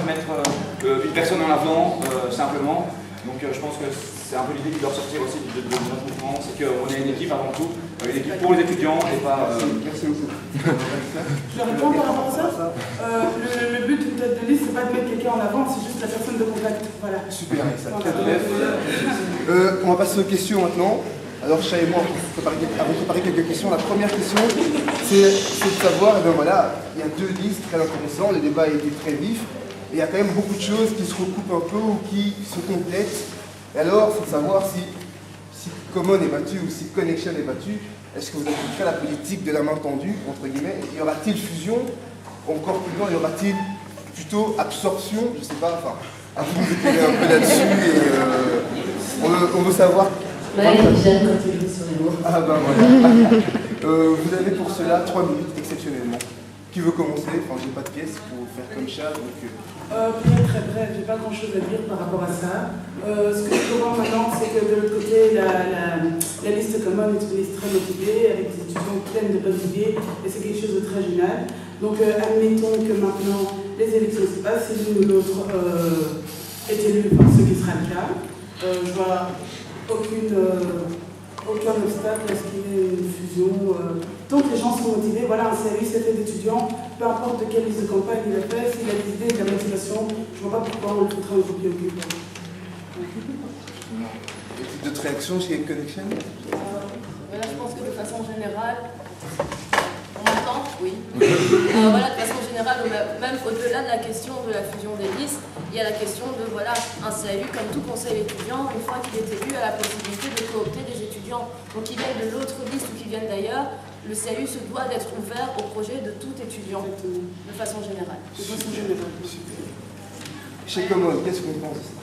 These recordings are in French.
faire mettre une personne en avant, simplement. Donc je pense que c'est un peu l'idée qui doit ressortir aussi de notre mouvement, c'est qu'on est une équipe avant tout, une équipe pour les étudiants et pas... Merci beaucoup. Je réponds par rapport à ça. Le but d'une tête de liste, c'est pas de mettre quelqu'un en avant, c'est juste la personne de contact. Voilà. Super, ça. On va passer aux questions maintenant. Alors, Chat et moi, avons préparé quelques questions. La première question, c'est de savoir, et bien voilà, il y a deux listes très intéressantes, le débat a été très vif, et il y a quand même beaucoup de choses qui se recoupent un peu ou qui se complètent. Et alors, il faut savoir si Common est battu ou si Connection est battu. Est-ce que vous appliquerez la politique de la main tendue, entre guillemets? Y aura-t-il fusion? Encore plus loin, y aura-t-il plutôt absorption? Je ne sais pas, enfin, à vous d'éclairer un peu là-dessus. On veut savoir... j'aime quand tu joues sur les mots. Ah ben voilà. Vous avez pour cela 3 minutes exceptionnellement. Qui veut commencer? Enfin, j'ai pas de pièce pour faire comme chat, donc... Pour être très bref, j'ai pas grand chose à dire par rapport à ça. Ce que je peux voir maintenant, c'est que de l'autre côté, la liste Common est une liste très motivée, avec des étudiants pleines de bonnes idées, et c'est quelque chose de très génial. Donc admettons que maintenant les élections se passent, si l'une ou l'autre est élue, enfin, ce qui sera le cas. Je vois aucun obstacle à ce qu'il y ait une fusion. Tant que les gens sont motivés, voilà, un service est fait d'étudiants, peu importe de quelle liste de campagne il a fait, s'il a des idées, de la motivation, je ne vois pas pourquoi on le foutra au copie au cul. D'autres réactions chez Connection? Voilà, je pense que de façon générale, on m'entend? Oui. Voilà, de façon générale, même au-delà de la question de la fusion des listes, il y a la question de, voilà, un CAU, comme tout conseil étudiant, une fois qu'il est élu, a la possibilité de coopter des étudiants. Donc, qu'ils viennent de l'autre liste ou qu'ils viennent d'ailleurs, le CAU se doit d'être ouvert au projet de tout étudiant, de façon générale. Chez Common, qu'est-ce qu'on pense?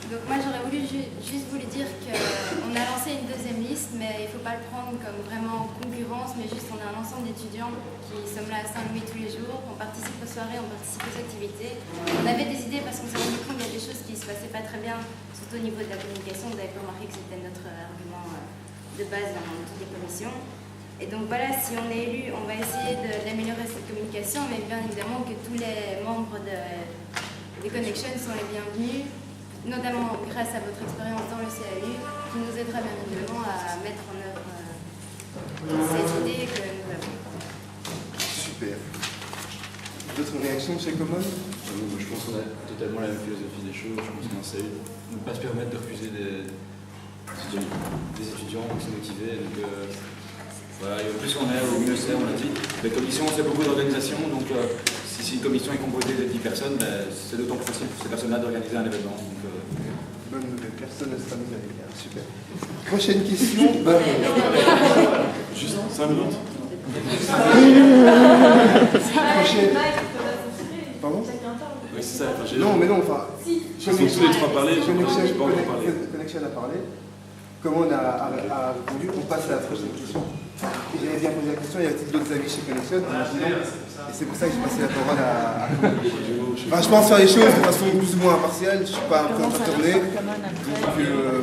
Donc moi j'aurais voulu juste vous dire qu'on a lancé une deuxième liste, mais il ne faut pas le prendre comme vraiment concurrence, mais juste on a un ensemble d'étudiants qui sommes là à Saint-Louis tous les jours, on participe aux soirées, on participe aux activités. On avait des idées parce qu'on s'est rendu compte qu'il y a des choses qui ne se passaient pas très bien, surtout au niveau de la communication. Vous avez pu remarquer que c'était notre argument de base dans toutes les commissions. Et donc voilà, si on est élu, on va essayer d'améliorer cette communication, mais bien évidemment que tous les membres des Connection sont les bienvenus, notamment grâce à votre expérience dans le CAU, qui nous aidera bien évidemment à mettre en œuvre ces idées que nous avons. Super. D'autres réactions chez Common? Je pense qu'on a totalement la même philosophie des choses. Je pense qu'un CAU ne peut pas se permettre de refuser des étudiants qui sont motivés. Donc, voilà, et au plus on est, au mieux c'est, on l'a dit. Les commissions, c'est beaucoup d'organisation, donc si une commission est composée de 10 personnes, ben, c'est d'autant plus facile pour ces personnes-là d'organiser un événement. Donc, bonne nouvelle, personne ne sera mis avec. Super. Prochaine question. Juste 5 minutes. Prochaine. Pardon? Oui, c'est ça. Enfin, non, mais non, enfin. Ils sont tous les trois parlé, je n'ai pas encore parlé. Connection a parlé. Comment on a répondu? On passe à la prochaine question. J'avais bien posé la question, il y avait d'autres avis chez Connection, et c'est pour ça que j'ai passé la parole à enfin, je pense faire les choses de façon plus ou moins impartiale, je ne suis pas un présentateur né, donc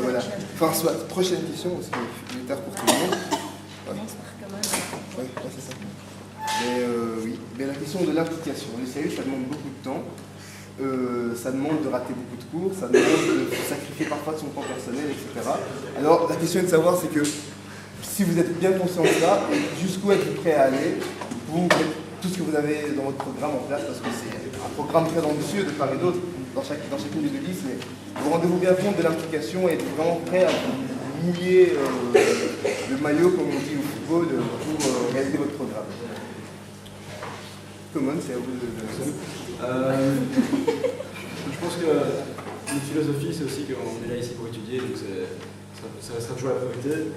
voilà. Enfin, soit, prochaine question, parce qu'il est tard pour tout le monde. Ouais, c'est ça. Mais oui, mais la question de l'implication. Le CAU, ça demande beaucoup de temps, ça demande de rater beaucoup de cours, ça demande de sacrifier parfois de son temps personnel, etc. Alors, la question est de savoir, c'est que si vous êtes bien conscient de ça, jusqu'où êtes-vous prêt à aller pour mettre tout ce que vous avez dans votre programme en place, parce que c'est un programme très ambitieux de part et d'autre dans chacune des deux listes, mais vous rendez-vous bien compte de l'implication et êtes vraiment prêt à vous mouiller le maillot, comme on dit au football, pour réaliser votre programme. Common, c'est à vous de... Je pense que notre philosophie, c'est aussi qu'on est là ici pour étudier, donc ça restera toujours la priorité.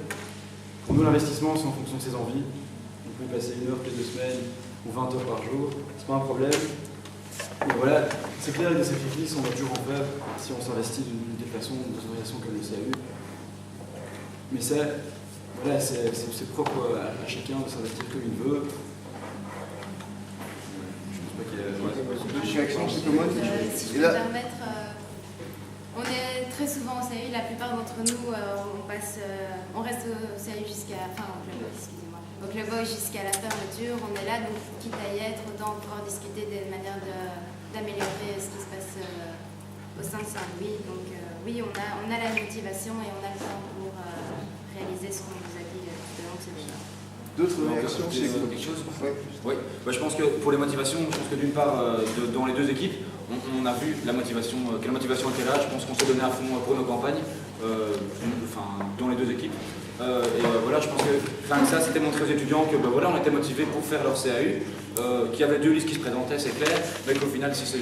Pour nous, l'investissement, c'est en fonction de ses envies. On peut passer 1 heure toutes les 2 semaines ou 20 heures par jour, c'est pas un problème. Mais voilà, c'est clair que des sacrifices, on va toujours en faire si on s'investit d'une telle façon, dans une organisation comme le CAU. Mais voilà, c'est propre à chacun de s'investir comme il veut. Je pense pas qu'il y ait... Si je peux me permettre, on est très souvent au CAU, la plupart d'entre nous, on reste au CAU jusqu'à... Enfin, excusez-moi. Donc le vote jusqu'à la fermeture, on est là, donc quitte à y être, autant pouvoir discuter des manières d'améliorer ce qui se passe au sein de Saint-Louis. Donc oui, on a la motivation et on a le temps pour réaliser ce qu'on nous a dit tout au long de ce débat. D'autres réactions chez vous? quelque chose? Ouais. Oui, je pense que pour les motivations, je pense que d'une part, dans les deux équipes, on a vu la motivation, que la motivation était là. Je pense qu'on s'est donné à fond pour nos campagnes, dans les deux équipes. Voilà, je pense que ça, c'était montré aux étudiants que voilà, on était motivés pour faire leur CAU, qu'il y avait deux listes qui se présentaient, c'est clair, mais qu'au final, si ces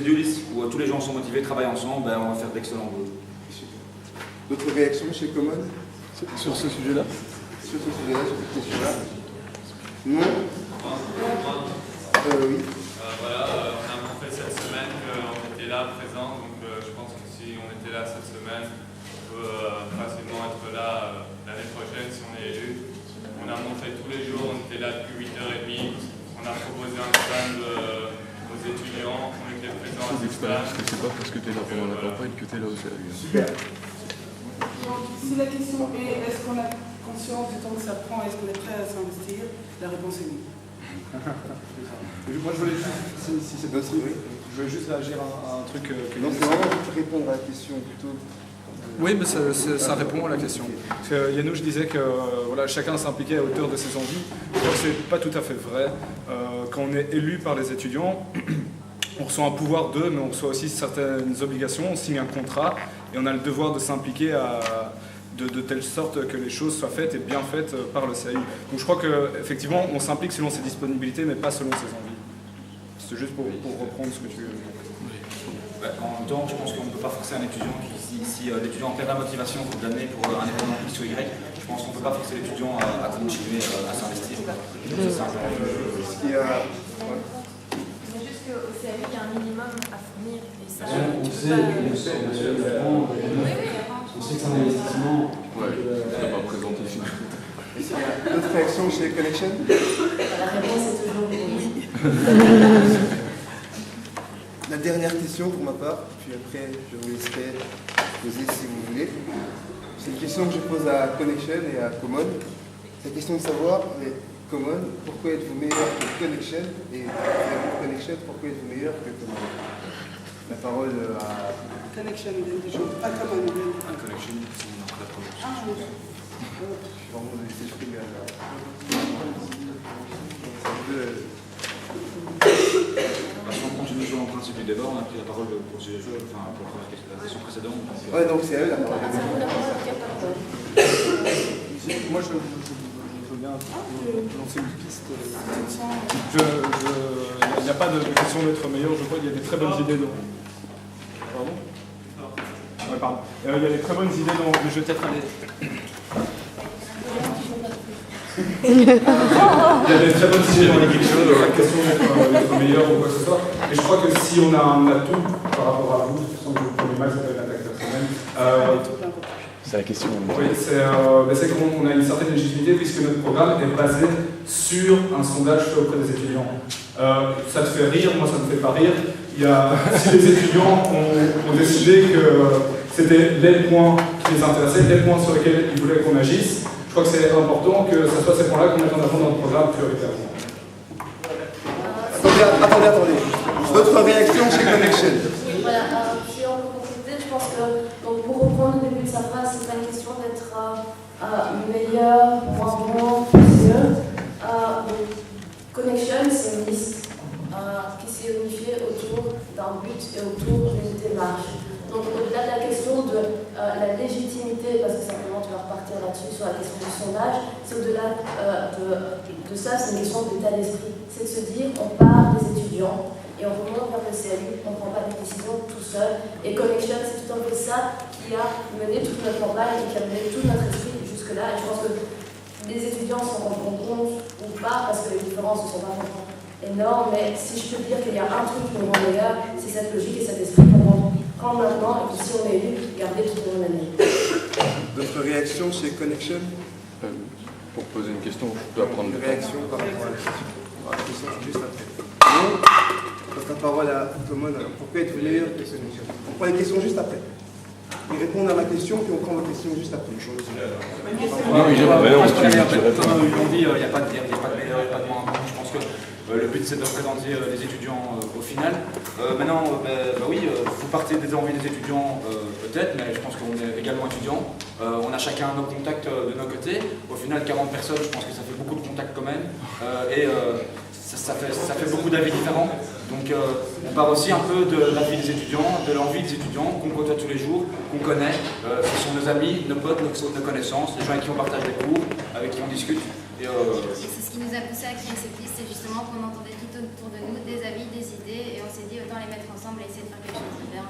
deux listes où tous les gens sont motivés, travaillent ensemble, on va faire d'excellents boulot. D'autres réactions chez Common? Sur ce sujet-là? Sur ce sujet-là, sur cette question-là? Non? Oui. Voilà, on a montré cette semaine qu'on était là, présent, donc je pense que si on était là cette semaine, on peut facilement être là l'année prochaine si on est élu. On a montré tous les jours, on était là depuis 8h30, on a proposé un stand aux étudiants, on était présents à ce stand. Parce que c'est pas parce que tu es là pendant la campagne que tu es là au CAU. Super. Donc, si la question est est-ce qu'on a conscience du temps que ça prend, est-ce qu'on est prêt à s'investir, la réponse est oui. Moi, je voulais juste, si c'est possible, je voulais juste réagir à un truc que... Non, c'est vraiment pour répondre à la question plutôt. Oui, mais ça répond à la question. Parce que Yanouche disait que voilà, chacun s'impliquait à hauteur de ses envies. Je crois que ce n'est pas tout à fait vrai. Quand on est élu par les étudiants, on reçoit un pouvoir d'eux, mais on reçoit aussi certaines obligations, on signe un contrat et on a le devoir de s'impliquer de telle sorte que les choses soient faites et bien faites par le CAU. Donc je crois qu'effectivement, on s'implique selon ses disponibilités, mais pas selon ses envies. C'est juste pour reprendre ce que tu veux. En même temps, je pense qu'on ne peut pas forcer un étudiant si l'étudiant perd la motivation pour l'année pour un événement X ou Y, je pense qu'on ne peut pas forcer l'étudiant à continuer à s'investir. C'est simple. Ce qui a... Ouais. C'est juste qu'au CAU, il y a un minimum à fournir. Et ça, On sait, évidemment. On sait que c'est un investissement. Ouais, tu n'as pas présenté ici. D'autres réactions chez Connection? la réponse est toujours oui. La dernière question pour ma part, puis après je vous laisserai poser si vous voulez. C'est une question que je pose à Connection et à Common. C'est la question de savoir, mais Common, pourquoi êtes-vous meilleur que Connection? Et Connection, pourquoi êtes-vous meilleur que Common? La parole à... Connection, à Common. Connection, c'est mon la production. Ah, oui. Je suis vraiment laissé exprimer à la... Si on continue sur le principe du débat, on a pris la parole pour la question précédente. Ouais, donc c'est elle la parole. Moi, je veux bien lancer une piste. Il n'y a pas de question d'être meilleur, je crois qu'il y a des très bonnes idées dans... Pardon? Ouais, pardon. Il y a des très bonnes idées dans... Je vais peut-être aller... Il y a des très bonnes idées dans l'équipe, pas question d'être meilleur ou quoi que ce soit. Et je crois que si on a un atout par rapport à vous, je sens que vous prenez mal, ça peut être l'attaque personnelle. C'est la question. Oui, c'est qu'on a une certaine légitimité puisque notre programme est basé sur un sondage fait auprès des étudiants. Ça te fait rire, moi ça ne me fait pas rire. Si les étudiants ont décidé que c'était les points qui les intéressaient, les points sur lesquels ils voulaient qu'on agisse, je crois que c'est important que ce soit ces points-là qu'on mette en avant dans le programme prioritairement. Attendez. D'autres réactions chez Connection? Oui, voilà. Si on peut compléter, je pense que donc, pour reprendre le début de sa phrase, c'est pas une question d'être meilleur, moins bon, plus mieux. Connection, c'est une liste qui s'est unifiée autour d'un but et autour d'une démarche. Donc au-delà de la question de la légitimité, parce que simplement tu vas repartir là-dessus sur la question du sondage, c'est au-delà de ça, c'est une question d'état d'esprit. C'est de se dire, on part des étudiants et on remonte vers le CAU, on ne prend pas des décisions tout seul. Et Connection, c'est tout un peu ça qui a mené toute notre campagne et qui a mené tout notre esprit jusque-là. Et je pense que les étudiants s'en rendront compte ou pas, parce que les différences ne sont pas vraiment énormes, mais si je peux dire qu'il y a un truc qui nous rend meilleur, c'est cette logique et cet esprit qu'on prendre maintenant, et puis si on est élu, garder tout au long de l'année. D'autres réactions chez Connection? Pour poser une question, je dois prendre une réaction par rapport à la question. La question juste après. Non, je passe la parole à Common. Alors, pourquoi êtes-vous meilleur que Connection? On prend les questions juste après. Ils répondent à ma question, puis on prend vos questions juste après. Comme ils l'ont dit, il n'y a pas de meilleur, il n'y a pas de moins bon. Je pense que Le but, c'est de représenter les étudiants au final. Maintenant, oui, vous partez des envies des étudiants peut-être, mais je pense qu'on est également étudiants. On a chacun nos contacts de nos côtés. Au final, 40 personnes, je pense que ça fait beaucoup de contacts quand même. Ça fait beaucoup d'avis différents. Donc on part aussi un peu de la vie des étudiants, de l'envie des étudiants qu'on côtoie tous les jours, qu'on connaît. Ce sont nos amis, nos potes, nos connaissances, les gens avec qui on partage des cours, avec qui on discute. Et c'est ce qui nous a poussé à créer cette liste, c'est justement qu'on entendait tout autour de nous des avis, des idées, et on s'est dit autant les mettre ensemble et essayer de faire quelque chose de bien.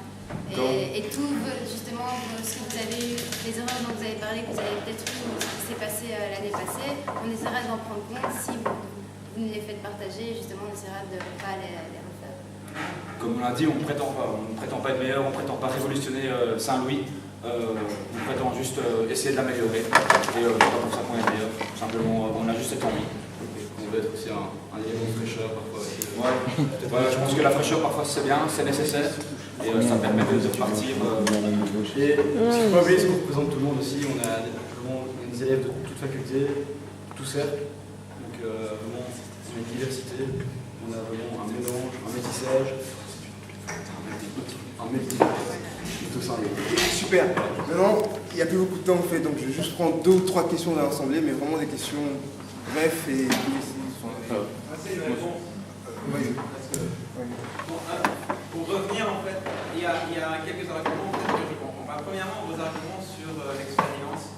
Et tout, justement, ce que vous avez eu, les erreurs dont vous avez parlé, que vous avez peut-être eu, ou ce qui s'est passé l'année passée, on essaiera d'en prendre compte si vous nous les faites partager, justement on essaiera de ne pas les refaire. Comme on l'a dit, on ne prétend pas être meilleur, on ne prétend pas révolutionner Saint-Louis, on prétend juste essayer de l'améliorer. Et c'est pas pour ça qu'on est meilleur, simplement on a juste cette envie. On veut être aussi un élément de fraîcheur parfois. Ouais, je pense que la fraîcheur parfois c'est bien, c'est nécessaire. Et ça permet de repartir. Et il ne faut pas oublier ce qu'on représente tout le monde aussi, on a des élèves de toute faculté, tout cercle. Donc vraiment, c'est une diversité, on a vraiment un mélange, un métissage, un Super. Maintenant, il n'y a plus beaucoup de temps en fait, donc je vais juste prendre 2 ou 3 questions dans l'assemblée, mais vraiment des questions brefs et pour revenir en fait, il y a quelques arguments que je comprends pas. Premièrement, vos arguments sur l'expérience.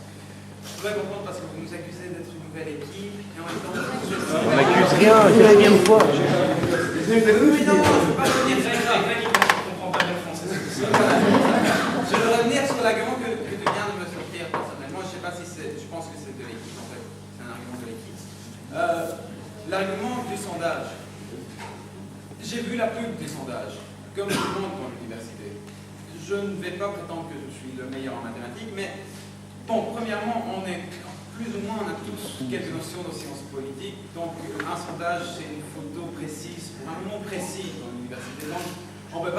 Je pourrais comprendre parce que vous nous accusez d'être une nouvelle équipe et en même temps... On n'accuse rien, quatrième fois. Mais non, je ne veux pas revenir sur ça. Je ne comprends pas bien le français. Je veux revenir sur l'argument que tu viens de me sortir personnellement. Je ne sais pas si c'est... Je pense que c'est de l'équipe en fait. C'est un argument de l'équipe. L'argument du sondage. J'ai vu la pub des sondages, comme tout le monde dans l'université. Je ne vais pas prétendre que je suis le meilleur en mathématiques, mais bon, premièrement, on a tous quelques notions de sciences politiques, donc un sondage, c'est une photo précise, un moment précis dans l'université, donc on ne peut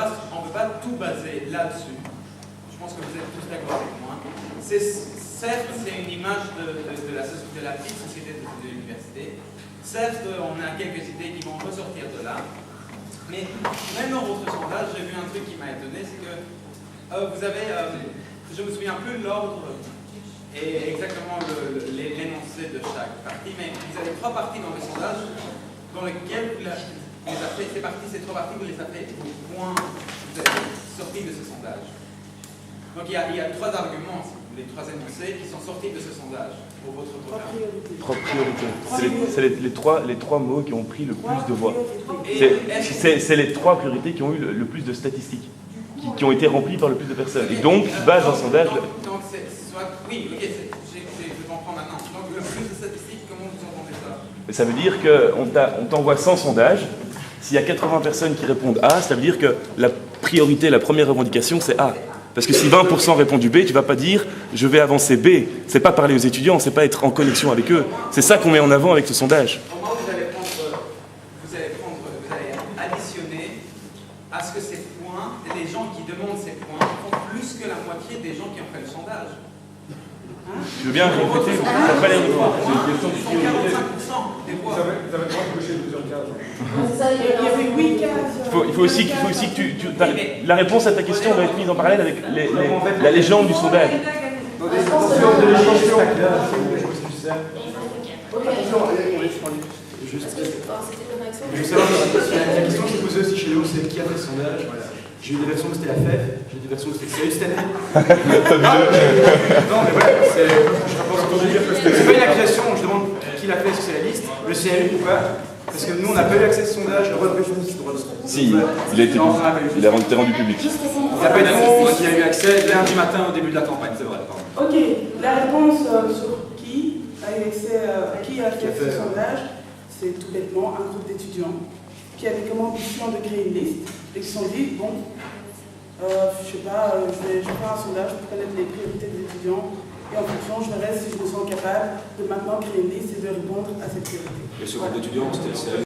pas tout baser là-dessus. Je pense que vous êtes tous d'accord avec moi. Certes, c'est une image de la petite société de l'université. Certes, on a quelques idées qui vont ressortir de là. Mais même dans votre sondage, j'ai vu un truc qui m'a étonné, c'est que vous avez, je ne me souviens plus l'ordre et exactement l'énoncé de chaque partie, mais vous avez 3 parties dans le sondage dans lesquelles vous avez fait, ces 3 parties, vous les avez au point, vous avez sorti de ce sondage. Donc il y a 3 arguments, les 3 énoncés qui sont sortis de ce sondage pour votre programme. 3 priorités. C'est les trois mots qui ont pris le plus de voix. C'est les 3 priorités qui ont eu le plus de statistiques, qui ont été remplies par le plus de personnes. Et donc, tu bases un sondage... Oui, ok, je comprends maintenant. Donc le plus de statistiques, comment vous entendez ça? Ça veut dire qu'on t'envoie 100 sondages. S'il y a 80 personnes qui répondent A, ça veut dire que la priorité, la première revendication, c'est A. Parce que si 20% répondent du B, tu ne vas pas dire « je vais avancer B ». Ce n'est pas parler aux étudiants, ce n'est pas être en connexion avec eux. C'est ça qu'on met en avant avec ce sondage. Comment vous allez additionner à ce que ces points, les gens qui demandent ces points, font plus que la moitié des gens qui ont fait le sondage? Tu veux bien répéter? Ça n'a pas l'air de voir. C'est une question de priorité. 45% des voix. Vous avez le droit de cocher plusieurs cases. Il y avait 8 cases. Il faut aussi que la réponse à ta question doit être mise en parallèle avec la légende du sondage. La question qui se posait aussi chez nous, c'est qui a fait le sondage. J'ai eu des versions où c'était la FEF, j'ai eu des versions où c'était le CAU cette année. Non, mais voilà, c'est pas une accusation, je demande qui l'a fait, est-ce que c'est la liste, le CAU ou pas? Parce que nous, on n'a pas eu accès à ce sondage. Si, il a été rendu public. Il n'y a pas eu d'annonce, il y a eu accès lundi matin au début de la campagne, c'est vrai. Ok, la réponse sur qui a eu accès, qui a fait ce sondage, c'est tout bêtement un groupe d'étudiants qui avait comme ambition de créer une liste et qui se sont dit, bon, je sais pas, je vais faire un sondage pour connaître les priorités des étudiants et en fonction, je verrai si je me sens capable de maintenant créer une liste et de répondre à cette priorité. Et ce groupe d'étudiants, c'était